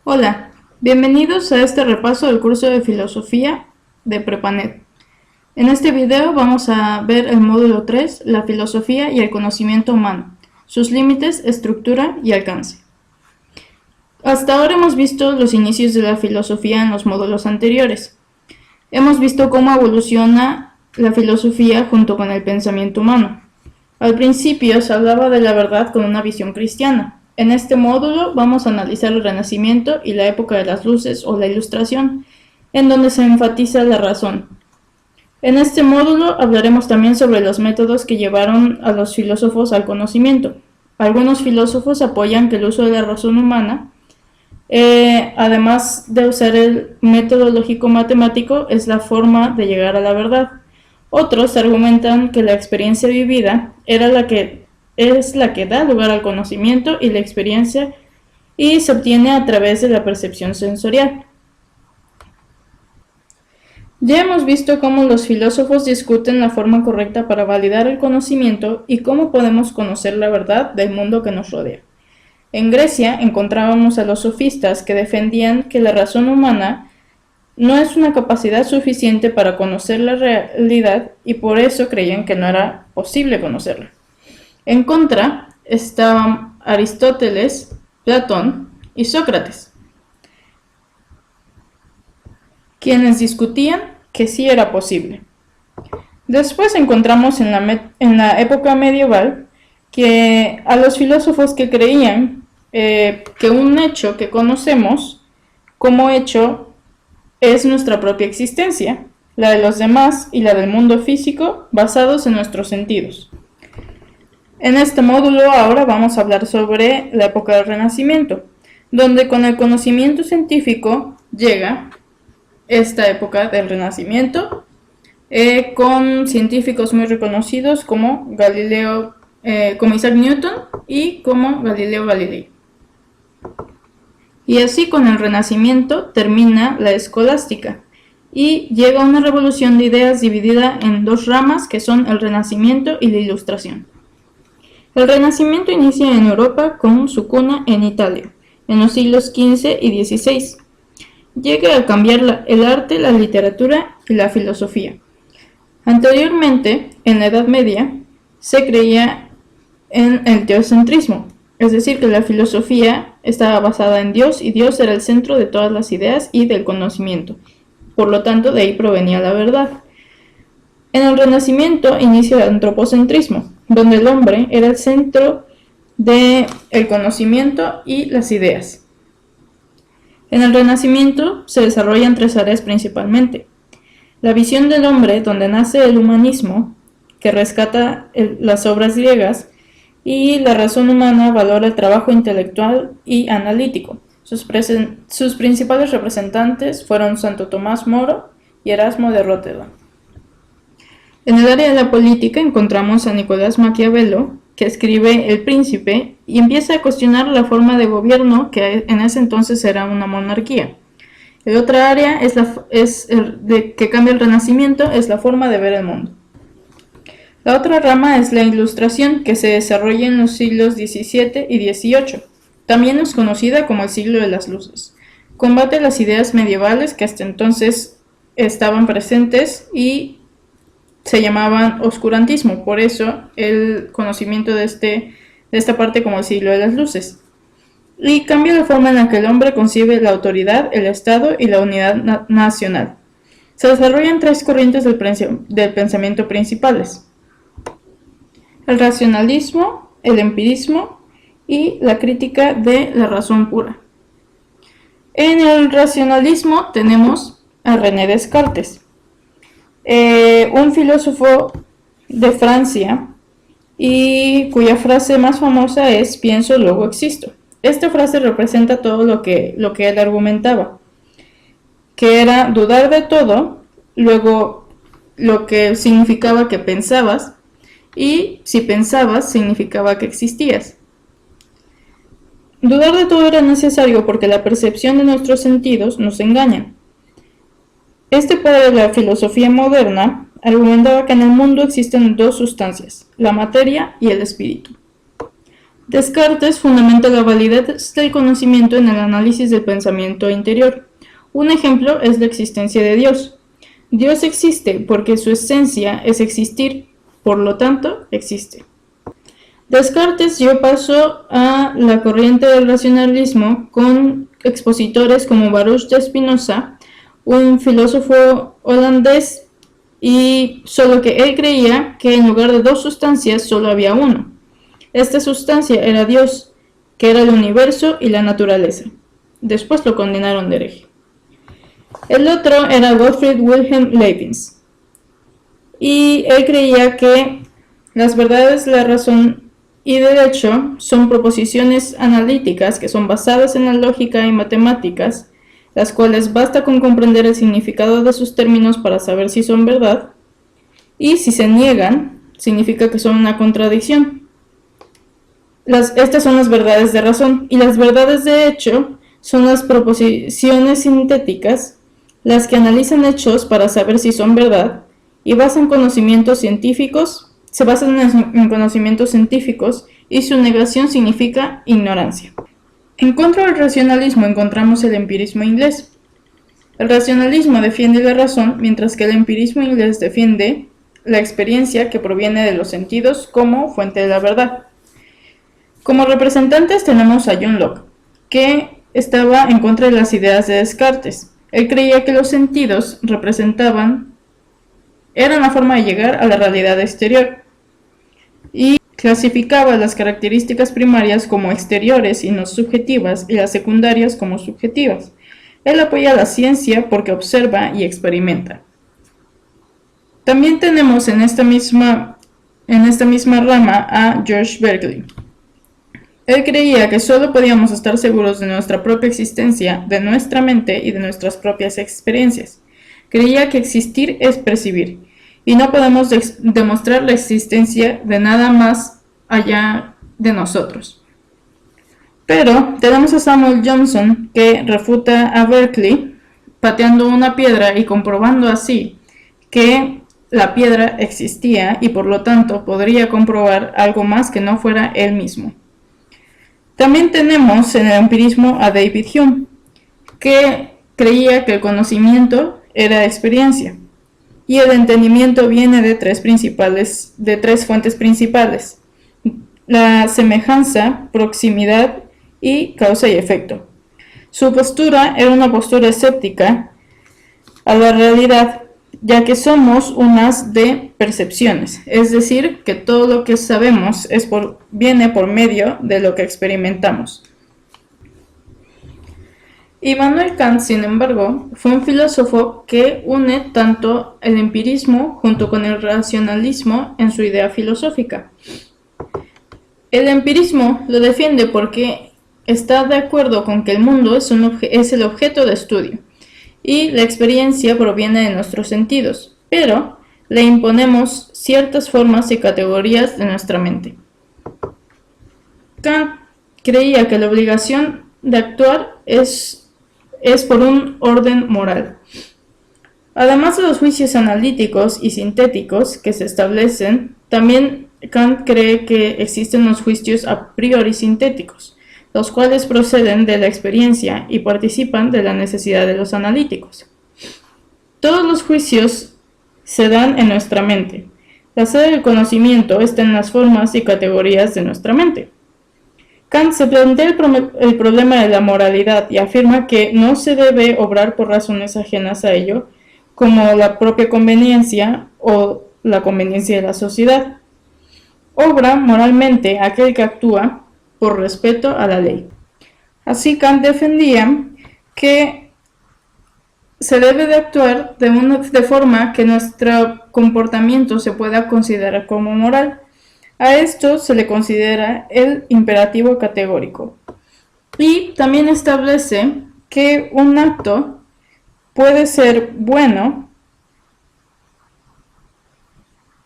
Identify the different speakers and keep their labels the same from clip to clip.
Speaker 1: Hola, bienvenidos a este repaso del curso de filosofía de Prepanet. En este video vamos a ver el módulo 3, la filosofía y el conocimiento humano, sus límites, estructura y alcance. Hasta ahora hemos visto los inicios de la filosofía en los módulos anteriores. Hemos visto cómo evoluciona la filosofía junto con el pensamiento humano. Al principio se hablaba de la verdad con una visión cristiana. En este módulo vamos a analizar el Renacimiento y la época de las luces o la Ilustración, en donde se enfatiza la razón. En este módulo hablaremos también sobre los métodos que llevaron a los filósofos al conocimiento. Algunos filósofos apoyan que el uso de la razón humana, además de usar el método lógico-matemático, es la forma de llegar a la verdad. Otros argumentan que la experiencia vivida es la que da lugar al conocimiento y la experiencia y se obtiene a través de la percepción sensorial. Ya hemos visto cómo los filósofos discuten la forma correcta para validar el conocimiento y cómo podemos conocer la verdad del mundo que nos rodea. En Grecia encontrábamos a los sofistas que defendían que la razón humana no es una capacidad suficiente para conocer la realidad y por eso creían que no era posible conocerla. En contra estaban Aristóteles, Platón y Sócrates, quienes discutían que sí era posible. Después encontramos en la época medieval que a los filósofos que creían que un hecho que conocemos como hecho es nuestra propia existencia, la de los demás y la del mundo físico basados en nuestros sentidos. En este módulo ahora vamos a hablar sobre la época del Renacimiento, donde con el conocimiento científico llega esta época del Renacimiento, con científicos muy reconocidos como como Isaac Newton y como Galileo Galilei. Y así con el Renacimiento termina la escolástica y llega una revolución de ideas dividida en dos ramas que son el Renacimiento y la Ilustración. El Renacimiento inicia en Europa con su cuna en Italia, en los siglos XV y XVI. Llega a cambiar el arte, la literatura y la filosofía. Anteriormente, en la Edad Media, se creía en el teocentrismo, es decir, que la filosofía estaba basada en Dios y Dios era el centro de todas las ideas y del conocimiento. Por lo tanto, de ahí provenía la verdad. En el Renacimiento inicia el antropocentrismo, donde el hombre era el centro del conocimiento y las ideas. En el Renacimiento se desarrollan tres áreas principalmente. La visión del hombre, donde nace el humanismo, que rescata las obras griegas, y la razón humana valora el trabajo intelectual y analítico. Sus principales representantes fueron Santo Tomás Moro y Erasmo de Róterdam. En el área de la política encontramos a Nicolás Maquiavelo, que escribe El Príncipe y empieza a cuestionar la forma de gobierno que en ese entonces era una monarquía. El otra área que cambia el Renacimiento es la forma de ver el mundo. La otra rama es la Ilustración, que se desarrolla en los siglos XVII y XVIII. También es conocida como el siglo de las luces. Combate las ideas medievales que hasta entonces estaban presentes y se llamaban oscurantismo, por eso el conocimiento de esta parte como el siglo de las luces. Y cambia la forma en la que el hombre concibe la autoridad, el Estado y la unidad nacional. Se desarrollan tres corrientes del pensamiento principales: el racionalismo, el empirismo y la crítica de la razón pura. En el racionalismo tenemos a René Descartes, un filósofo de Francia y cuya frase más famosa es pienso, luego existo. Esta frase representa todo lo que él argumentaba, que era dudar de todo, luego lo que significaba que pensabas, y si pensabas significaba que existías. Dudar de todo era necesario porque la percepción de nuestros sentidos nos engañan. Este padre de la filosofía moderna argumentaba que en el mundo existen dos sustancias, la materia y el espíritu. Descartes fundamenta la validez del conocimiento en el análisis del pensamiento interior. Un ejemplo es la existencia de Dios. Dios existe porque su esencia es existir, por lo tanto, existe. Descartes dio paso a la corriente del racionalismo con expositores como Baruch de Spinoza, un filósofo holandés, y solo que él creía que en lugar de dos sustancias solo había uno. Esta sustancia era Dios, que era el universo y la naturaleza. Después lo condenaron de hereje. El otro era Gottfried Wilhelm Leibniz, y él creía que las verdades de la razón y derecho son proposiciones analíticas que son basadas en la lógica y matemáticas, las cuales basta con comprender el significado de sus términos para saber si son verdad, y si se niegan, significa que son una contradicción. Estas son las verdades de razón, y las verdades de hecho son las proposiciones sintéticas, las que analizan hechos para saber si son verdad, y se basan en conocimientos científicos, y su negación significa ignorancia. En contra del racionalismo encontramos el empirismo inglés. El racionalismo defiende la razón, mientras que el empirismo inglés defiende la experiencia que proviene de los sentidos como fuente de la verdad. Como representantes tenemos a John Locke, que estaba en contra de las ideas de Descartes. Él creía que los sentidos eran la forma de llegar a la realidad exterior, y clasificaba las características primarias como exteriores y no subjetivas, y las secundarias como subjetivas. Él apoya la ciencia porque observa y experimenta. También tenemos en esta misma rama a George Berkeley. Él creía que solo podíamos estar seguros de nuestra propia existencia, de nuestra mente y de nuestras propias experiencias. Creía que existir es percibir, y no podemos demostrar la existencia de nada más allá de nosotros. Pero tenemos a Samuel Johnson, que refuta a Berkeley pateando una piedra y comprobando así que la piedra existía y por lo tanto podría comprobar algo más que no fuera él mismo. También tenemos en el empirismo a David Hume, que creía que el conocimiento era experiencia, y el entendimiento viene de tres fuentes principales: la semejanza, proximidad y causa y efecto. Su postura era una postura escéptica a la realidad, ya que somos unas de percepciones, es decir, que todo lo que sabemos viene por medio de lo que experimentamos. Immanuel Kant, sin embargo, fue un filósofo que une tanto el empirismo junto con el racionalismo en su idea filosófica. El empirismo lo defiende porque está de acuerdo con que el mundo es el objeto de estudio, y la experiencia proviene de nuestros sentidos, pero le imponemos ciertas formas y categorías de nuestra mente. Kant creía que la obligación de actuar es por un orden moral. Además de los juicios analíticos y sintéticos que se establecen, también Kant cree que existen los juicios a priori sintéticos, los cuales proceden de la experiencia y participan de la necesidad de los analíticos. Todos los juicios se dan en nuestra mente. La sede del conocimiento está en las formas y categorías de nuestra mente. Kant se plantea el problema de la moralidad y afirma que no se debe obrar por razones ajenas a ello, como la propia conveniencia o la conveniencia de la sociedad. Obra moralmente aquel que actúa por respeto a la ley. Así Kant defendía que se debe de actuar de forma que nuestro comportamiento se pueda considerar como moral. A esto se le considera el imperativo categórico. Y también establece que un acto puede ser bueno,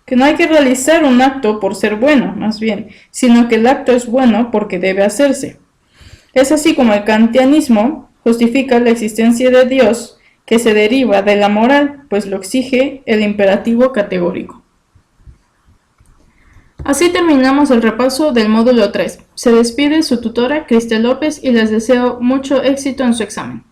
Speaker 1: que no hay que realizar un acto por ser bueno, más bien, sino que el acto es bueno porque debe hacerse. Es así como el kantianismo justifica la existencia de Dios, que se deriva de la moral, pues lo exige el imperativo categórico. Así terminamos el repaso del módulo 3. Se despide su tutora Cristel López y les deseo mucho éxito en su examen.